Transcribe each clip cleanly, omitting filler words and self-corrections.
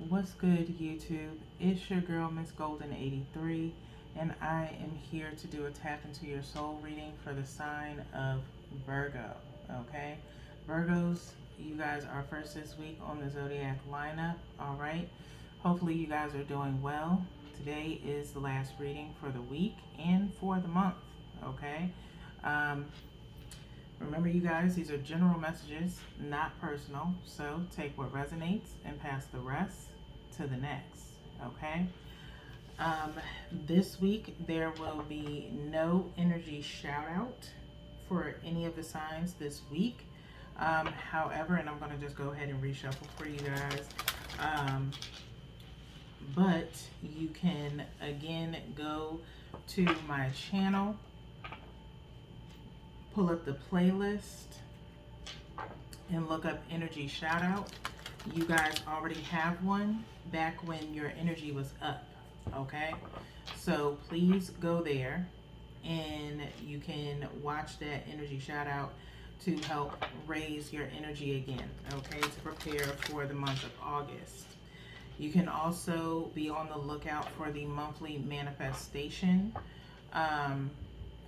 What's good, YouTube? It's your girl, Miss Golden 83, and I am here to do a tap into your soul reading for the sign of Virgo. Okay, Virgos, you guys are first this week on the zodiac lineup. All right, hopefully, you guys are doing well. Today is the last reading for the week and for the month. Okay, um, remember, you guys, these are general messages, not personal. So take what resonates and pass the rest to the next. Okay. Um, this week there will be no energy shout out for any of the signs this week. However, and I'm going to just go ahead and reshuffle for you guys. Um, but you can again go to my channel, pull up the playlist, and look up energy shout out. You guys already have one back when your energy was up. Okay, so please go there and you can watch that energy shout out to help raise your energy again, okay, to prepare for the month of August. You can also be on the lookout for the monthly manifestation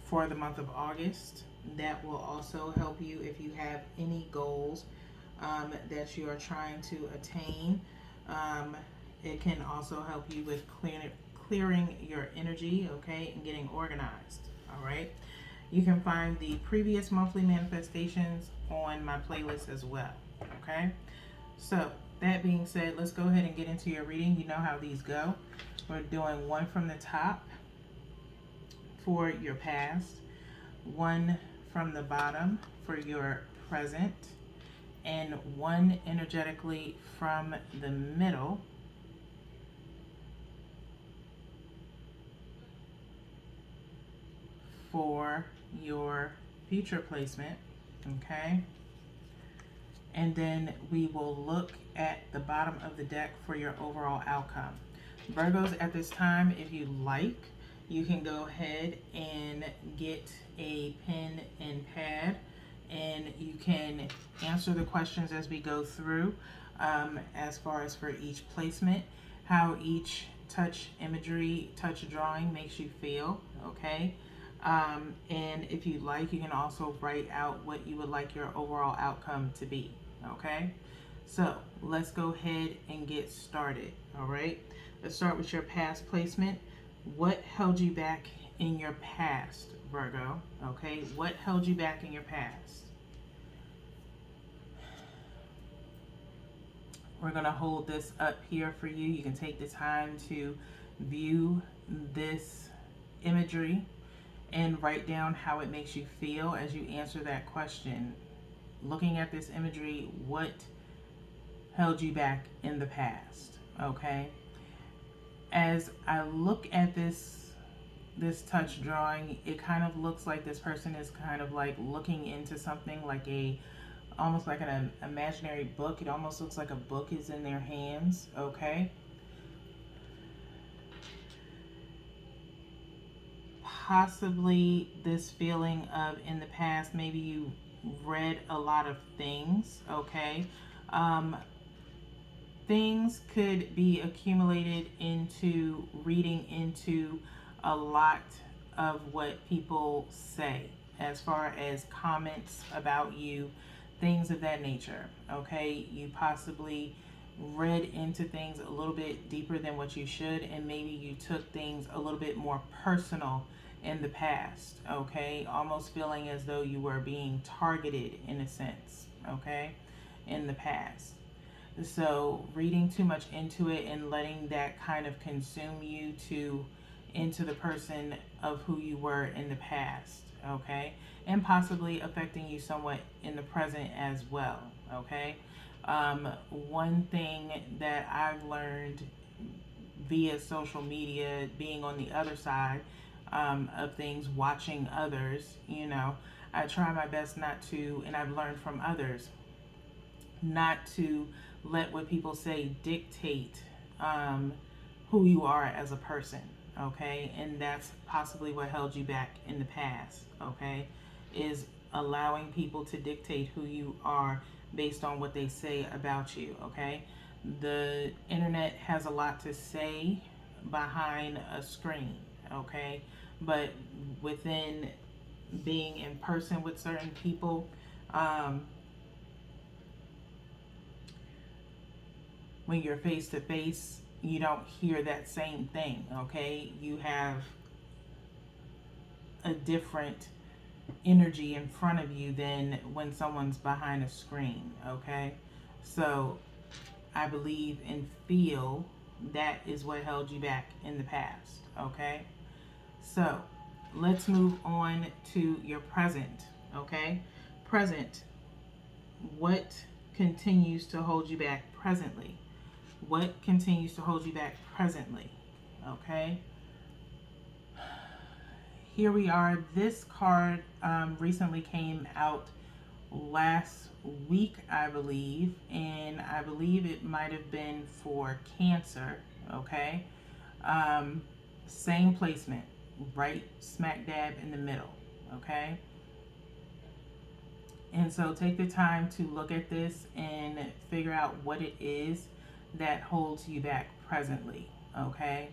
for the month of August. That will also help you if you have any goals that you are trying to attain. It can also help you with clearing your energy, okay, and getting organized. All right. You can find the previous monthly manifestations on my playlist as well. Okay. So, that being said, let's go ahead and get into your reading. You know how these go. We're doing one from the top for your past, one from the bottom for your present, and one energetically from the middle for your future placement. Okay. And then we will look at the bottom of the deck for your overall outcome. Virgos, at this time, if you like, you can go ahead and get a pen and pad, and you can answer the questions as we go through, as far as for each placement, how each touch imagery, touch drawing makes you feel, okay? And if you like, you can also write out what you would like your overall outcome to be, okay? So let's go ahead and get started, all right? Let's start with your past placement. What held you back in your past, Virgo? Okay, what held you back in your past? We're going to hold this up here for you. You can take the time to view this imagery and write down how it makes you feel as you answer that question. Looking at this imagery, what held you back in the past? Okay. As I look at this touch drawing, it kind of looks like this person is kind of like looking into something like almost like an imaginary book. It almost looks like a book is in their hands, okay? Possibly this feeling of in the past, maybe you read a lot of things, okay? Things could be accumulated into reading into a lot of what people say as far as comments about you, things of that nature, okay? You possibly read into things a little bit deeper than what you should, and maybe you took things a little bit more personal in the past, okay? Almost feeling as though you were being targeted in a sense, okay, in the past. So reading too much into it and letting that kind of consume you into the person of who you were in the past, okay? And possibly affecting you somewhat in the present as well, okay? One thing that I've learned via social media, being on the other side of things, watching others, I try my best not to, and I've learned from others, not to let what people say dictate who you are as a person, okay? And that's possibly what held you back in the past, okay? Is allowing people to dictate who you are based on what they say about you, okay? The internet has a lot to say behind a screen, okay? But within being in person with certain people, um, when you're face to face, you don't hear that same thing, okay? You have a different energy in front of you than when someone's behind a screen, okay? So I believe and feel that is what held you back in the past, okay? So let's move on to your present, okay? Present, what continues to hold you back presently? What continues to hold you back presently, okay? Here we are. This card recently came out last week, I believe, and I believe it might have been for Cancer, okay? Same placement, right smack dab in the middle, okay? And so take the time to look at this and figure out what it is that holds you back presently, okay?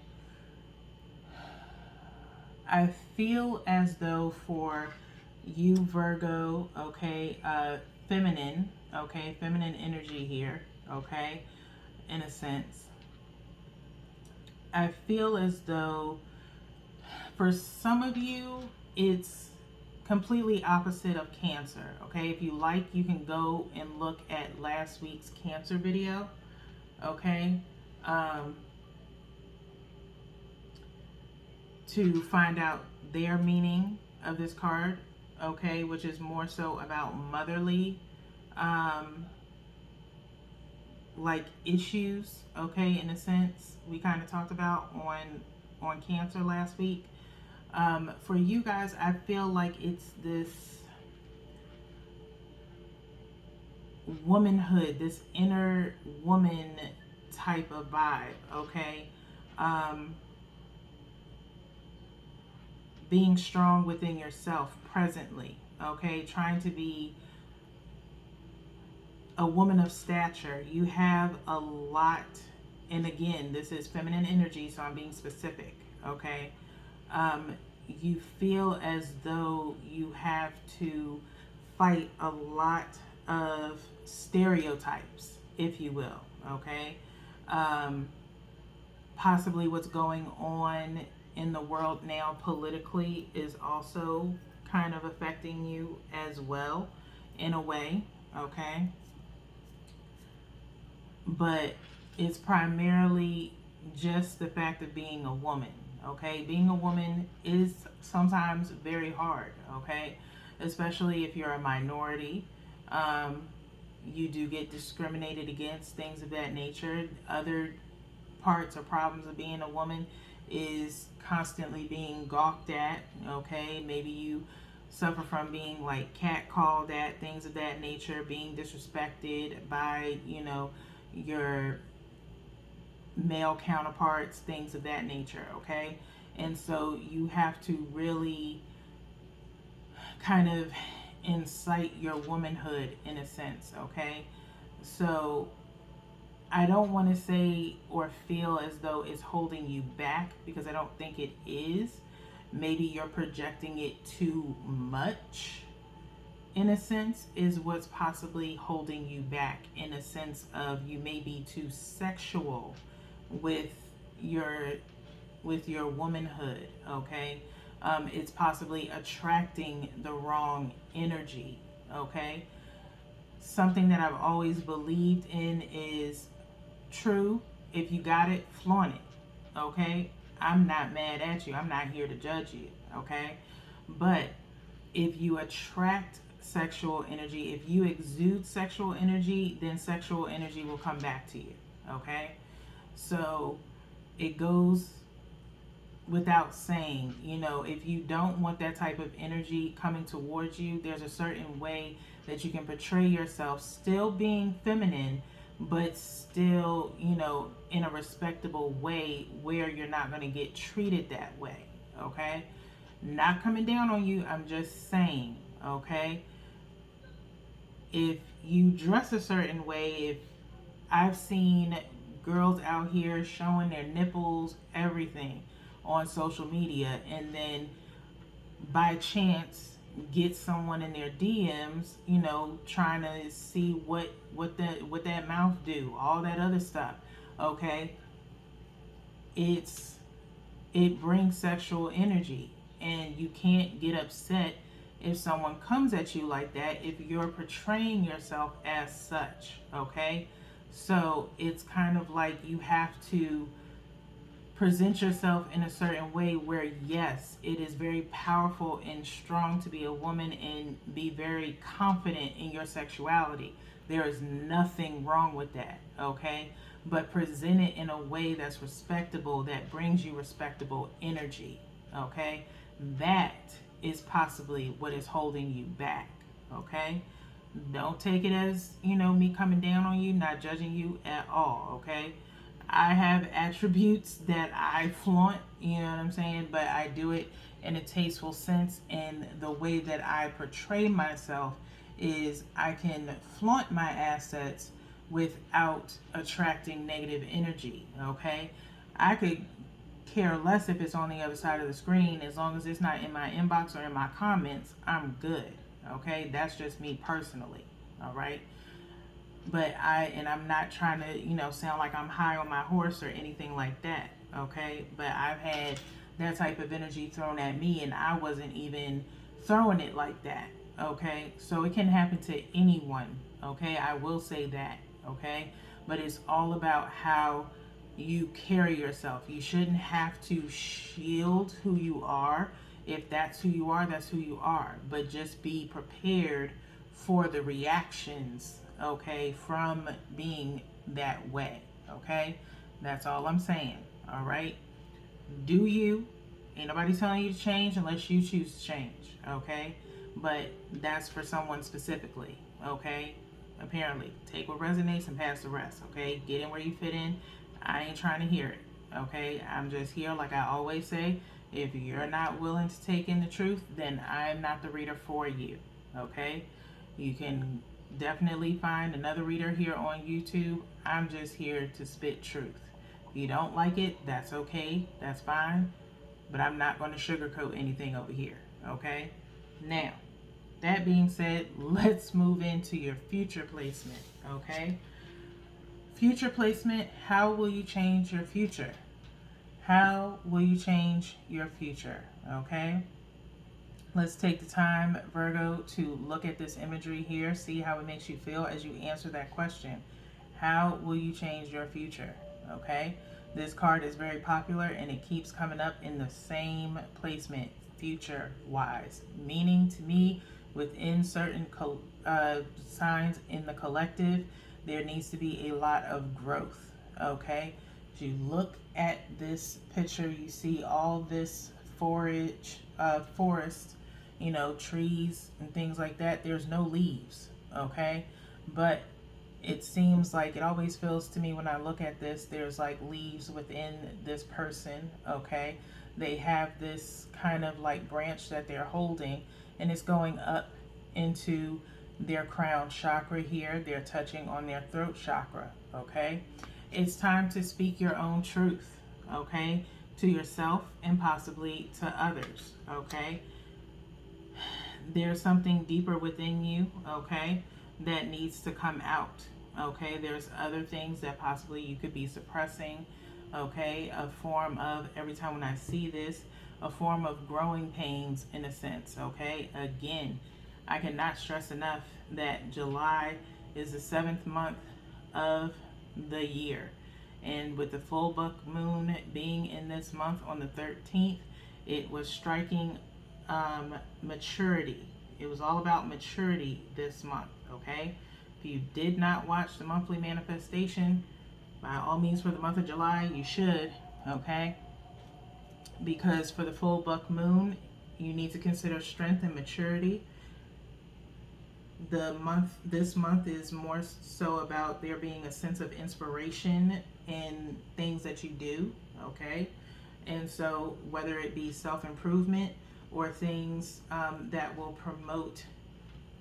I feel as though for you, Virgo, okay, feminine, okay, feminine energy here, okay, in a sense. I feel as though for some of you, it's completely opposite of Cancer, okay? If you like, you can go and look at last week's Cancer video, okay? To find out their meaning of this card, okay, which is more so about motherly like issues, okay, in a sense we kind of talked about on Cancer last week. For you guys, I feel like it's this womanhood, this inner woman type of vibe, okay? Being strong within yourself presently, okay? Trying to be a woman of stature. You have a lot, and again, this is feminine energy, so I'm being specific, okay? You feel as though you have to fight a lot of stereotypes, if you will, okay? Possibly what's going on in the world now politically is also kind of affecting you as well, in a way, okay? But it's primarily just the fact of being a woman, okay? Being a woman is sometimes very hard, okay? Especially if you're a minority. You do get discriminated against, things of that nature. Other parts or problems of being a woman is constantly being gawked at, okay? Maybe you suffer from being like catcalled at, things of that nature, being disrespected by, your male counterparts, things of that nature, okay? And so you have to really kind of incite your womanhood in a sense, okay? So I don't want to say or feel as though it's holding you back, because I don't think it is. Maybe you're projecting it too much, in a sense, is what's possibly holding you back, in a sense of you may be too sexual with your womanhood, okay? It's possibly attracting the wrong energy, okay? Something that I've always believed in is true. If you got it, flaunt it, okay? I'm not mad at you. I'm not here to judge you, okay? But if you attract sexual energy, if you exude sexual energy, then sexual energy will come back to you, okay? So it goes without saying, if you don't want that type of energy coming towards you, there's a certain way that you can portray yourself, still being feminine, but still, in a respectable way where you're not going to get treated that way, okay? Not coming down on you, I'm just saying, okay? If you dress a certain way, if I've seen girls out here showing their nipples, everything on social media, and then by chance get someone in their DMs, trying to see what that mouth do, all that other stuff. Okay, it's it brings sexual energy, and you can't get upset if someone comes at you like that if you're portraying yourself as such. Okay, so it's kind of like you have to present yourself in a certain way where, yes, it is very powerful and strong to be a woman and be very confident in your sexuality. There is nothing wrong with that. Okay, but present it in a way that's respectable, that brings you respectable energy. Okay, that is possibly what is holding you back. Okay, don't take it as me coming down on you, not judging you at all. Okay, I have attributes that I flaunt, you know what I'm saying, but I do it in a tasteful sense, and the way that I portray myself is I can flaunt my assets without attracting negative energy. Okay, I could care less if it's on the other side of the screen. As long as it's not in my inbox or in my comments, I'm good. Okay, that's just me personally. All right, but I'm not trying to sound like I'm high on my horse or anything like that. Okay, but I've had that type of energy thrown at me, and I wasn't even throwing it like that. Okay, so it can happen to anyone. Okay, I will say that. Okay, but it's all about how you carry yourself. You shouldn't have to shield who you are. If that's who you are, that's who you are. But just be prepared for the reactions, okay, from being that way. Okay, that's all I'm saying. All right, do you? Ain't nobody telling you to change unless you choose to change. Okay, but that's for someone specifically. Okay, apparently take what resonates and pass the rest. Okay, get in where you fit in. I ain't trying to hear it. Okay, I'm just here, like I always say. If you're not willing to take in the truth, then I'm not the reader for you. Okay, you can definitely find another reader here on YouTube. I'm just here to spit truth. If you don't like it, that's okay. That's fine. But I'm not going to sugarcoat anything over here. Okay, now that being said, let's move into your future placement. Okay, future placement. How will you change your future? How will you change your future? Okay, let's take the time, Virgo, to look at this imagery here, see how it makes you feel as you answer that question. How will you change your future? Okay, this card is very popular and it keeps coming up in the same placement, future wise, meaning to me within certain signs in the collective, there needs to be a lot of growth. Okay, if you look at this picture, you see all this forest, trees and things like that. There's no leaves. Okay, but it seems like, it always feels to me when I look at this, there's like leaves within this person. Okay, they have this kind of like branch that they're holding, and it's going up into their crown chakra here. They're touching on their throat chakra. Okay, it's time to speak your own truth. Okay, to yourself and possibly to others. Okay, there's something deeper within you. Okay, that needs to come out. Okay, there's other things that possibly you could be suppressing. Okay, a form of, every time when I see this, a form of growing pains in a sense. Okay, again, I cannot stress enough that July is the 7th month of the year, and with the full buck moon being in this month on the 13th, it was striking maturity. It was all about maturity this month. Okay, if you did not watch the monthly manifestation, by all means, for the month of July, you should. Okay, because for the full buck moon, you need to consider strength and maturity. This month is more so about there being a sense of inspiration in things that you do. Okay, and so whether it be self-improvement or things that will promote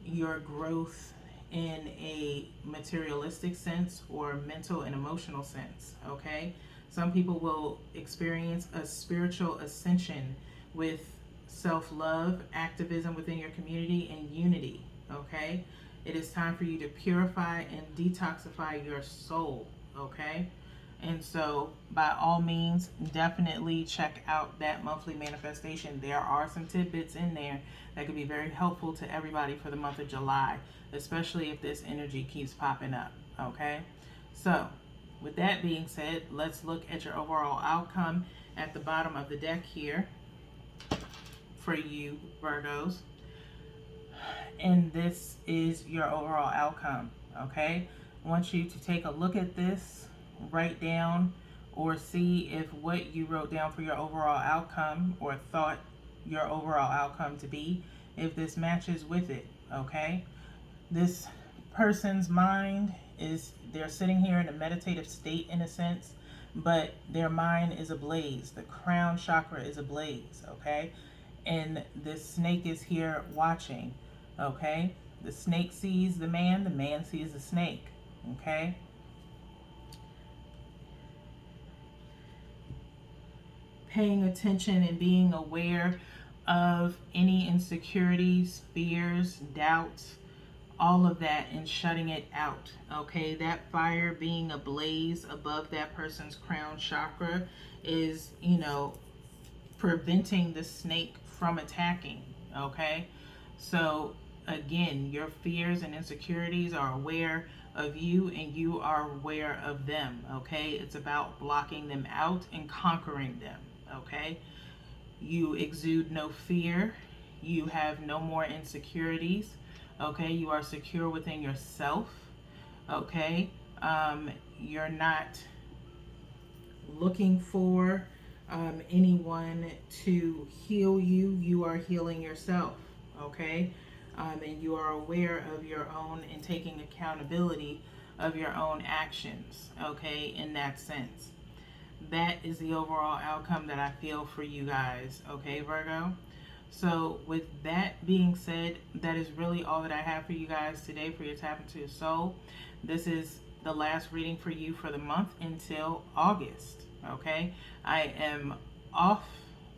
your growth in a materialistic sense or mental and emotional sense, okay? Some people will experience a spiritual ascension with self-love, activism within your community, and unity, okay? It is time for you to purify and detoxify your soul, okay? And so, by all means, definitely check out that monthly manifestation. There are some tidbits in there that could be very helpful to everybody for the month of July, especially if this energy keeps popping up, okay? So, with that being said, let's look at your overall outcome at the bottom of the deck here for you, Virgos. And this is your overall outcome, okay? I want you to take a look at this, write down or see if what you wrote down for your overall outcome or thought your overall outcome to be, if this matches with it, okay? This person's mind is, they're sitting here in a meditative state in a sense, but their mind is ablaze. The crown chakra is ablaze, okay? And this snake is here watching, okay? The snake sees the man sees the snake, okay? Paying attention and being aware of any insecurities, fears, doubts, all of that, and shutting it out, okay? That fire being ablaze above that person's crown chakra is, you know, preventing the snake from attacking, okay? So again, your fears and insecurities are aware of you and you are aware of them, okay? It's about blocking them out and conquering them, okay? You exude no fear. You have no more insecurities, okay? You are secure within yourself, okay? You're not looking for anyone to heal you. You are healing yourself, okay? And you are aware of your own and taking accountability of your own actions, okay, in that sense. That is the overall outcome that I feel for you guys, okay, Virgo? So with that being said, that is really all that I have for you guys today for your Tap Into Your Soul. This is the last reading for you for the month until August, okay? I am off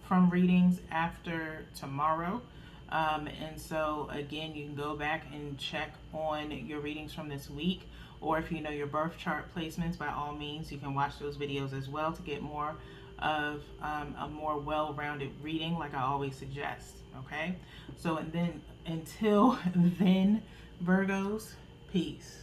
from readings after tomorrow. And so again, you can go back and check on your readings from this week, or if you know your birth chart placements, by all means, you can watch those videos as well to get more of a more well-rounded reading, like I always suggest, okay? So, and then until then, Virgos, peace.